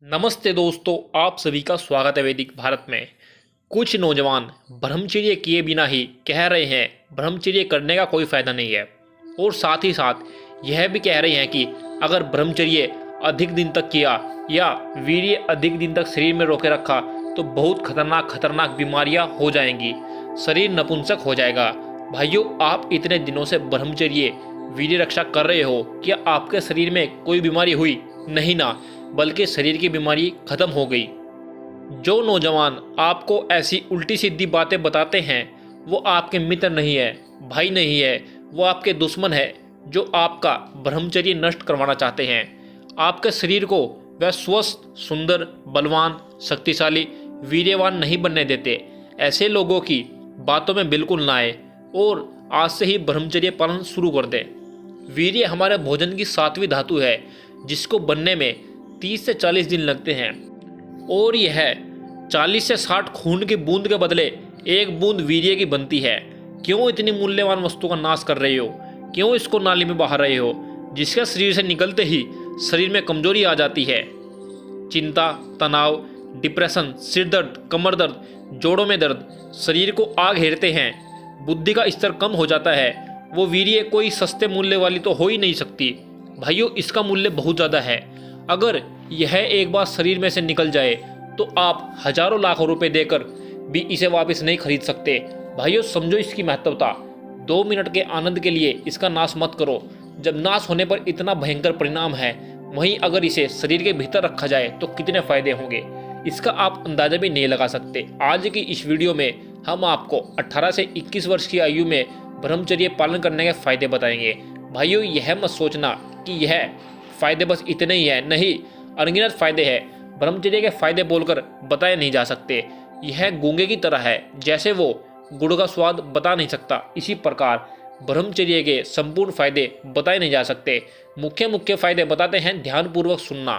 नमस्ते दोस्तों, आप सभी का स्वागत है वैदिक भारत में। कुछ नौजवान ब्रह्मचर्य किए बिना ही कह रहे हैं ब्रह्मचर्य करने का कोई फायदा नहीं है, और साथ ही साथ यह भी कह रहे हैं कि अगर ब्रह्मचर्य अधिक दिन तक किया या वीर्य अधिक दिन तक शरीर में रोके रखा तो बहुत खतरनाक बीमारियां हो जाएंगी, शरीर नपुंसक हो जाएगा। भाइयों, आप इतने दिनों से ब्रह्मचर्य वीर्य रक्षा कर रहे हो, क्या आपके शरीर में कोई बीमारी हुई? नहीं ना, बल्कि शरीर की बीमारी खत्म हो गई। जो नौजवान आपको ऐसी उल्टी सीधी बातें बताते हैं वो आपके मित्र नहीं है, भाई नहीं है, वो आपके दुश्मन है जो आपका ब्रह्मचर्य नष्ट करवाना चाहते हैं। आपके शरीर को वह स्वस्थ, सुंदर, बलवान, शक्तिशाली, वीर्यवान नहीं बनने देते। ऐसे लोगों की बातों में बिल्कुल ना आए और आज से ही ब्रह्मचर्य पालन शुरू कर दें। वीर्य हमारे भोजन की 7वीं धातु है जिसको बनने में 30 से 40 दिन लगते हैं, और यह 40 से 60 खून की बूंद के बदले एक बूंद वीर्य की बनती है। क्यों इतनी मूल्यवान वस्तु का नाश कर रहे हो? क्यों इसको नाली में बहा रहे हो, जिसके शरीर से निकलते ही शरीर में कमजोरी आ जाती है? चिंता, तनाव, डिप्रेशन, सिर दर्द, कमर दर्द, जोड़ों में दर्द शरीर को आग घेरते हैं, बुद्धि का स्तर कम हो जाता है। वो वीर्य कोई सस्ते मूल्य वाली तो हो ही नहीं सकती। भाइयों, इसका मूल्य बहुत ज़्यादा है। अगर यह एक बार शरीर में से निकल जाए तो आप हजारों लाखों रुपए देकर भी इसे वापस नहीं खरीद सकते। भाइयों, समझो इसकी महत्वता। 2 मिनट के आनंद के लिए इसका नाश मत करो। जब नाश होने पर इतना भयंकर परिणाम है, वहीं अगर इसे शरीर के भीतर रखा जाए तो कितने फायदे होंगे, इसका आप अंदाजा भी नहीं लगा सकते। आज की इस वीडियो में हम आपको 18 से 21 वर्ष की आयु में ब्रह्मचर्य पालन करने के फायदे बताएंगे। भाइयों, यह मत सोचना कि यह फायदे बस इतने ही है, नहीं, अनगिनत फायदे हैं। ब्रह्मचर्य के फायदे बोलकर बताए नहीं जा सकते। यह गूंगे की तरह है, जैसे वो गुड़ का स्वाद बता नहीं सकता, इसी प्रकार ब्रह्मचर्य के संपूर्ण फायदे बताए नहीं जा सकते। मुख्य फायदे बताते हैं, ध्यानपूर्वक सुनना।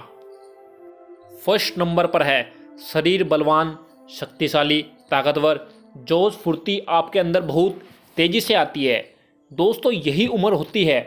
फर्स्ट नंबर पर है शरीर बलवान, शक्तिशाली, ताकतवर, जोश फुर्ती आपके अंदर बहुत तेजी से आती है। दोस्तों, यही उम्र होती है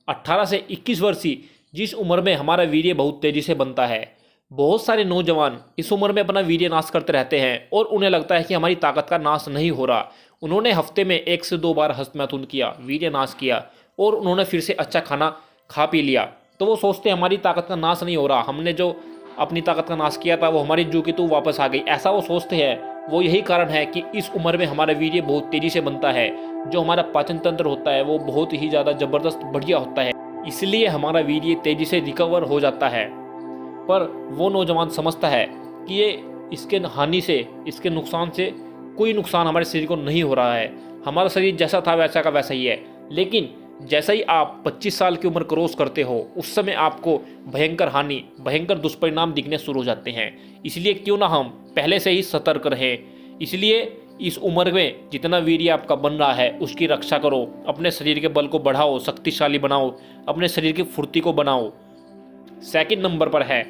18 से 21 वर्ष की, जिस उम्र में हमारा वीर्य बहुत तेजी से बनता है। बहुत सारे नौजवान इस उम्र में अपना वीर्य नाश करते रहते हैं और उन्हें लगता है कि हमारी ताकत का नाश नहीं हो रहा। उन्होंने हफ्ते में 1 से 2 बार हस्तमैथुन किया, वीर्य नाश किया, और उन्होंने फिर से अच्छा खाना खा पी लिया, तो वो सोचते हैं हमारी ताकत का नाश नहीं हो रहा, हमने जो अपनी ताकत का नाश किया था वो हमारी जू की तू वापस आ गई, ऐसा वो सोचते हैं। वो यही कारण है कि इस उम्र में हमारा वीर्य बहुत तेजी से बनता है। जो हमारा पाचन तंत्र होता है वो बहुत ही ज़्यादा ज़बरदस्त बढ़िया होता है, इसलिए हमारा वीर्य तेजी से रिकवर हो जाता है। पर वो नौजवान समझता है कि ये इसके हानि से, इसके नुकसान से कोई नुकसान हमारे शरीर को नहीं हो रहा है, हमारा शरीर जैसा था वैसा का वैसा ही है। लेकिन जैसा ही आप 25 साल की उम्र क्रॉस करते हो, उस समय आपको भयंकर हानि, भयंकर दुष्परिणाम दिखने शुरू हो जाते हैं। इसलिए क्यों ना हम पहले से ही सतर्क रहें। इसलिए इस उम्र में जितना वीर्य आपका बन रहा है उसकी रक्षा करो, अपने शरीर के बल को बढ़ाओ, शक्तिशाली बनाओ, अपने शरीर की फुर्ती को बनाओ। सेकंड नंबर पर है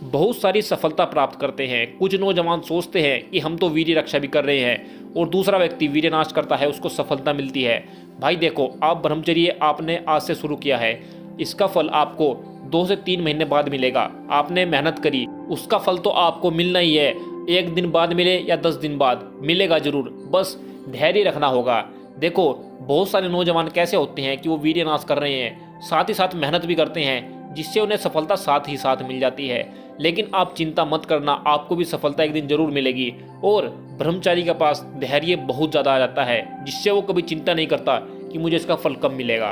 बहुत सारी सफलता प्राप्त करते हैं। कुछ नौजवान सोचते हैं कि हम तो वीर्य रक्षा भी कर रहे हैं और दूसरा व्यक्ति वीर्य नाश करता है, उसको सफलता मिलती है। भाई देखो, आप ब्रह्मचर्य आपने आज से शुरू किया है, इसका फल आपको 2 से 3 महीने बाद मिलेगा। आपने मेहनत करी, उसका फल तो आपको मिलना ही है। 1 दिन बाद मिले या 10 दिन बाद मिलेगा जरूर, बस धैर्य रखना होगा। देखो, बहुत सारे नौजवान कैसे होते हैं कि वो वीर्य नाश कर रहे हैं, साथ ही साथ मेहनत भी करते हैं, जिससे उन्हें सफलता साथ ही साथ मिल जाती है। लेकिन आप चिंता मत करना, आपको भी सफलता एक दिन जरूर मिलेगी। और ब्रह्मचारी के पास धैर्य बहुत ज़्यादा आ जाता है, जिससे वो कभी चिंता नहीं करता कि मुझे इसका फल कब मिलेगा।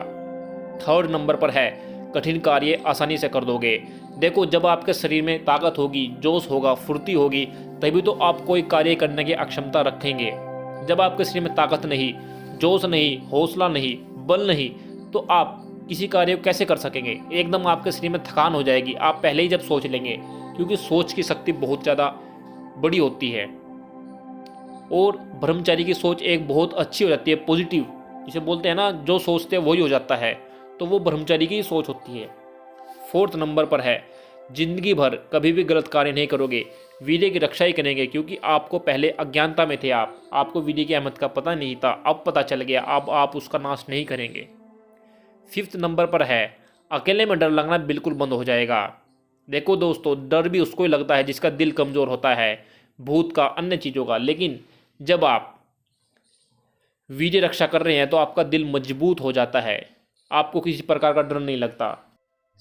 थर्ड नंबर पर है कठिन कार्य आसानी से कर दोगे। देखो, जब आपके शरीर में ताकत होगी, जोश होगा, फुर्ती होगी, तभी तो आप कोई कार्य करने की अक्षमता रखेंगे। जब आपके शरीर में ताकत नहीं, जोश नहीं, हौसला नहीं, बल नहीं, तो आप किसी कार्य को कैसे कर सकेंगे? एकदम आपके शरीर में थकान हो जाएगी, आप पहले ही जब सोच लेंगे, क्योंकि सोच की शक्ति बहुत ज़्यादा बड़ी होती है। और ब्रह्मचारी की सोच एक बहुत अच्छी हो जाती है, पॉजिटिव, जिसे बोलते हैं ना, जो सोचते हैं वही हो जाता है, तो वो ब्रह्मचारी की सोच होती है। फोर्थ नंबर पर है जिंदगी भर कभी भी गलत कार्य नहीं करोगे, वीर्य की रक्षा ही करेंगे, क्योंकि आपको पहले अज्ञानता में थे, आपको वीर्य की अहमियत का पता नहीं था, अब पता चल गया, अब आप उसका नाश नहीं करेंगे। फिफ्थ नंबर पर है अकेले में डर लगना बिल्कुल बंद हो जाएगा। देखो दोस्तों, डर भी उसको ही लगता है जिसका दिल कमज़ोर होता है, भूत का, अन्य चीज़ों का। लेकिन जब आप वीर्य रक्षा कर रहे हैं तो आपका दिल मजबूत हो जाता है, आपको किसी प्रकार का डर नहीं लगता।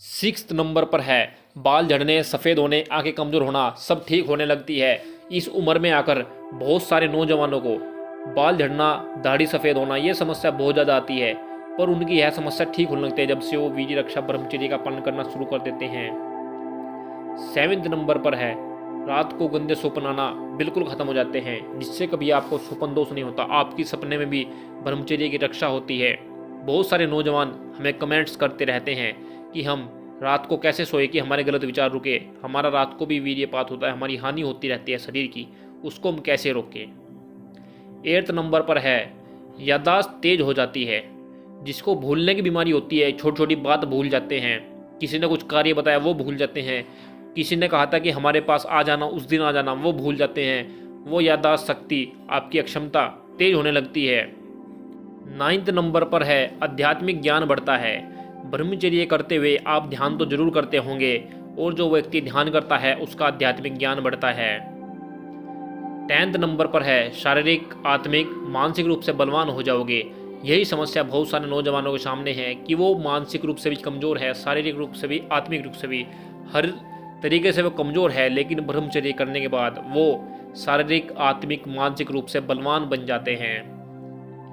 6 नंबर पर है बाल झड़ने, सफ़ेद होने, आंखें कमज़ोर होना, सब ठीक होने लगती है। इस उम्र में आकर बहुत सारे नौजवानों को बाल झड़ना, दाढ़ी सफ़ेद होना, ये समस्या बहुत ज़्यादा आती है, पर उनकी यह समस्या ठीक होने लगती है जब से वो वीर्य रक्षा ब्रह्मचर्य का पालन करना शुरू कर देते हैं। 7 नंबर पर है रात को गंदे सपने आना बिल्कुल ख़त्म हो जाते हैं, जिससे कभी आपको स्वप्न दोष नहीं होता, आपकी सपने में भी ब्रह्मचर्य की रक्षा होती है। बहुत सारे नौजवान हमें कमेंट्स करते रहते हैं कि हम रात को कैसे सोए कि हमारे गलत विचार रुके, हमारा रात को भी वीर्यपात होता है, हमारी हानि होती रहती है शरीर की, उसको हम कैसे रोकें। 8 नंबर पर है याददाश्त तेज हो जाती है, जिसको भूलने की बीमारी होती है, छोटी छोटी बात भूल जाते हैं, किसी ने कुछ कार्य बताया वो भूल जाते हैं, किसी ने कहा था कि हमारे पास आ जाना, उस दिन आ जाना, वो भूल जाते हैं। वो याददाश्त शक्ति, आपकी अक्षमता तेज होने लगती है। 9 नंबर पर है आध्यात्मिक ज्ञान बढ़ता है। ब्रह्मचर्य करते हुए आप ध्यान तो जरूर करते होंगे, और जो व्यक्ति ध्यान करता है उसका आध्यात्मिक ज्ञान बढ़ता है। 10 नंबर पर है शारीरिक, आत्मिक, मानसिक रूप से बलवान हो जाओगे। यही समस्या बहुत सारे नौजवानों के सामने है कि वो मानसिक रूप से भी कमज़ोर है, शारीरिक रूप से भी, आत्मिक रूप से भी, हर तरीके से वो कमज़ोर है, लेकिन ब्रह्मचर्य करने के बाद वो शारीरिक, आत्मिक, मानसिक रूप से बलवान बन जाते हैं।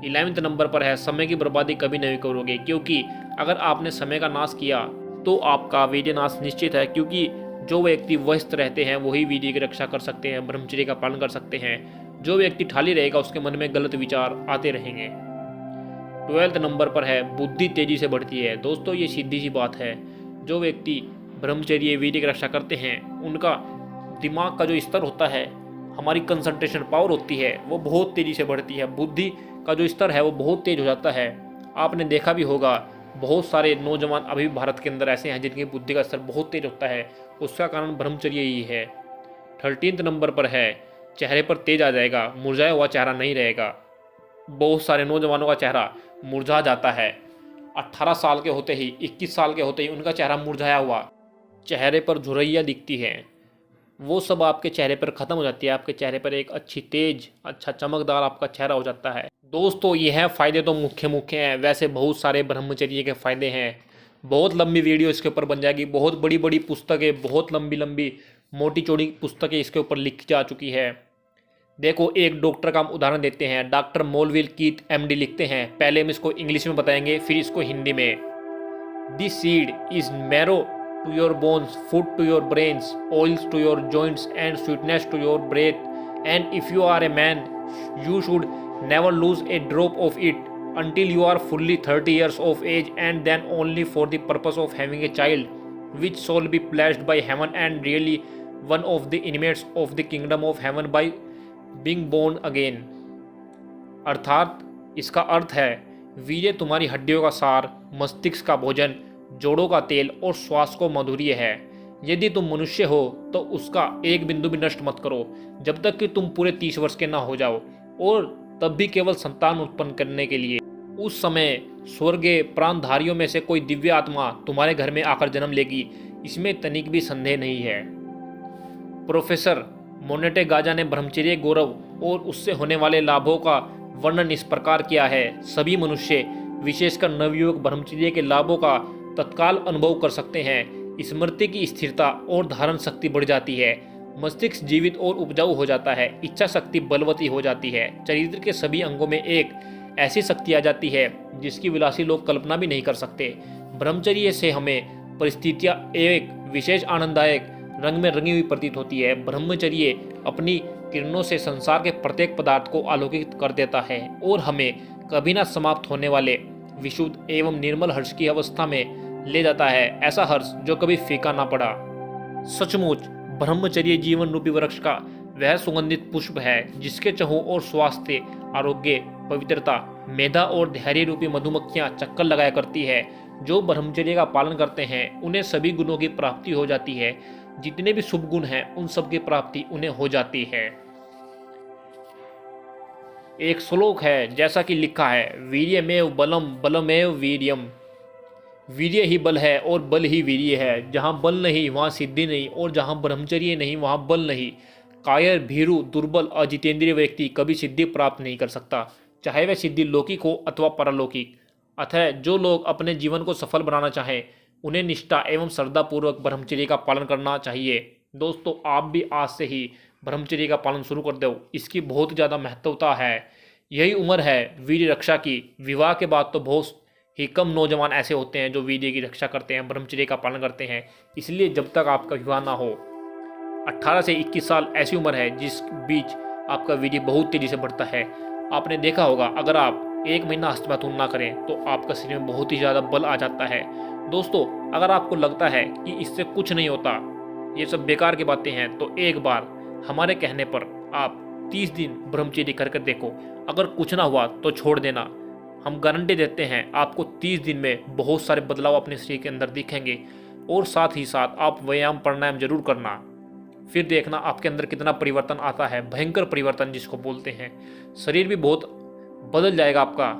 11 नंबर पर है समय की बर्बादी कभी नहीं करोगे, क्योंकि अगर आपने समय का नाश किया तो आपका वीर्य नाश निश्चित है, क्योंकि जो व्यक्ति व्यस्त रहते हैं वही वीर्य की रक्षा कर सकते हैं, ब्रह्मचर्य का पालन कर सकते हैं। जो व्यक्ति खाली रहेगा उसके मन में गलत विचार आते रहेंगे। 12 नंबर पर है बुद्धि तेजी से बढ़ती है। दोस्तों, ये सीधी सी बात है, जो व्यक्ति ब्रह्मचर्य वीर्य की रक्षा करते हैं उनका दिमाग का जो स्तर होता है, हमारी कंसंट्रेशन पावर होती है, वो बहुत तेज़ी से बढ़ती है, बुद्धि का जो स्तर है वो बहुत तेज हो जाता है। आपने देखा भी होगा बहुत सारे नौजवान अभी भी भारत के अंदर ऐसे हैं जिनकी बुद्धि का स्तर बहुत तेज होता है, उसका कारण ब्रह्मचर्य ही है। 13 नंबर पर है चेहरे पर तेज आ जाएगा, मुरझाया हुआ चेहरा नहीं रहेगा। बहुत सारे नौजवानों का चेहरा मुरझा जाता है, 18 साल के होते ही, 21 साल के होते ही उनका चेहरा मुरझाया हुआ, चेहरे पर झुर्रियाँ दिखती हैं, वो सब आपके चेहरे पर ख़त्म हो जाती है। आपके चेहरे पर एक अच्छी तेज, अच्छा चमकदार आपका चेहरा हो जाता है। दोस्तों, यह फ़ायदे तो मुख्य हैं, वैसे बहुत सारे ब्रह्मचर्य के फ़ायदे हैं। बहुत लंबी वीडियो इसके ऊपर बन जाएगी, बहुत बड़ी बड़ी पुस्तकें, बहुत लंबी लंबी मोटी चौड़ी पुस्तकें इसके ऊपर लिखी जा चुकी है। देखो, एक डॉक्टर का हम उदाहरण देते हैं, डॉक्टर मोलविल कीथ MD लिखते हैं। पहले हम इसको इंग्लिश में बताएंगे, फिर इसको हिंदी में। This seed is marrow to your bones, food to your brains, oils to your joints, and sweetness to your breath. And if you are a man, you should never lose a drop of it until you are fully 30 years of age, and then only for the purpose of having a child, which shall be blessed by heaven and really one of the inmates of the kingdom of heaven by being born again. अर्थात इसका अर्थ है, वीर्य तुम्हारी हड्डियों का सार, मस्तिष्क का भोजन, जोड़ों का तेल और श्वास को माधुर्य है। यदि तुम मनुष्य हो तो उसका एक बिंदु भी नष्ट मत करो जब तक कि तुम पूरे 30 वर्ष के ना हो जाओ, और तब भी केवल संतान उत्पन्न करने के लिए। उस समय स्वर्गीय प्राणधारियों में से कोई दिव्य आत्मा तुम्हारे घर में आकर जन्म लेगी, इसमें तनिक भी संदेह नहीं है। प्रोफेसर मोनेटेगाजा ने ब्रह्मचर्य गौरव और उससे होने वाले लाभों का वर्णन इस प्रकार किया है। सभी मनुष्य, विशेषकर नवयुवक, ब्रह्मचर्य के लाभों का तत्काल अनुभव कर सकते हैं। स्मृति की स्थिरता और धारण शक्ति बढ़ जाती है, मस्तिष्क जीवित और उपजाऊ हो जाता है, इच्छा शक्ति बलवती हो जाती है, शरीर के सभी अंगों में एक ऐसी शक्ति आ जाती है जिसकी विलासी लोग कल्पना भी नहीं कर सकते। ब्रह्मचर्य से हमें परिस्थितियाँ एक विशेष आनंददायक रंग में रंगी हुई प्रतीत होती है। ब्रह्मचर्य अपनी किरणों से संसार के प्रत्येक पदार्थ को आलोकित कर देता है और हमें कभी न समाप्त होने वाले विशुद्ध एवं निर्मल हर्ष की अवस्था में ले जाता है, ऐसा हर्ष जो कभी फीका ना पड़ा। सचमुच ब्रह्मचर्य जीवन रूपी वृक्ष का वह सुगंधित पुष्प है जिसके चहों और स्वास्थ्य, आरोग्य, पवित्रता, मेधा और धैर्य रूपी मधुमक्खियां चक्कर लगाया करती है। जो ब्रह्मचर्य का पालन करते हैं उन्हें सभी गुणों की प्राप्ति हो जाती है, जितने भी शुभ गुण हैं उन सब की प्राप्ति उन्हें हो जाती है। एक श्लोक है, जैसा कि लिखा है, वीर्यमेव बलम बलमेव वीर्यम। वीर्य ही बल है और बल ही वीर्य है। जहाँ बल नहीं वहाँ सिद्धि नहीं, और जहाँ ब्रह्मचर्य नहीं वहाँ बल नहीं। कायर, भीरु, दुर्बल, अजितेंद्रिय व्यक्ति कभी सिद्धि प्राप्त नहीं कर सकता, चाहे वह सिद्धि लौकिक हो अथवा परलौकिक। अतः जो लोग अपने जीवन को सफल बनाना चाहें उन्हें निष्ठा एवं श्रद्धापूर्वक ब्रह्मचर्य का पालन करना चाहिए। दोस्तों, आप भी आज से ही ब्रह्मचर्य का पालन शुरू कर दो, इसकी बहुत ज़्यादा महत्वता है। यही उम्र है वीर्य रक्षा की। विवाह के बाद तो बहुत ही कम नौजवान ऐसे होते हैं जो वीर्य की रक्षा करते हैं, ब्रह्मचर्य का पालन करते हैं। इसलिए जब तक आपका विवाह ना हो, 18 से 21 साल ऐसी उम्र है जिस बीच आपका वीर्य बहुत तेज़ी से बढ़ता है। आपने देखा होगा, अगर आप 1 महीना हस्तमैथुन ना करें तो आपका शरीर में बहुत ही ज़्यादा बल आ जाता है। दोस्तों, अगर आपको लगता है कि इससे कुछ नहीं होता, ये सब बेकार की बातें हैं, तो एक बार हमारे कहने पर आप 30 दिन ब्रह्मचर्य करके देखो। अगर कुछ ना हुआ तो छोड़ देना। हम गारंटी देते हैं आपको 30 दिन में बहुत सारे बदलाव अपने शरीर के अंदर दिखेंगे। और साथ ही साथ आप व्यायाम प्राणायाम जरूर करना, फिर देखना आपके अंदर कितना परिवर्तन आता है, भयंकर परिवर्तन जिसको बोलते हैं। शरीर भी बहुत बदल जाएगा आपका।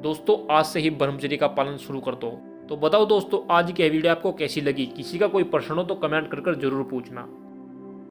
दोस्तों, आज से ही ब्रह्मचर्य का पालन शुरू कर दो। तो बताओ दोस्तों, आज की यह वीडियो आपको कैसी लगी? किसी का कोई प्रश्न हो तो कमेंट कर जरूर पूछना।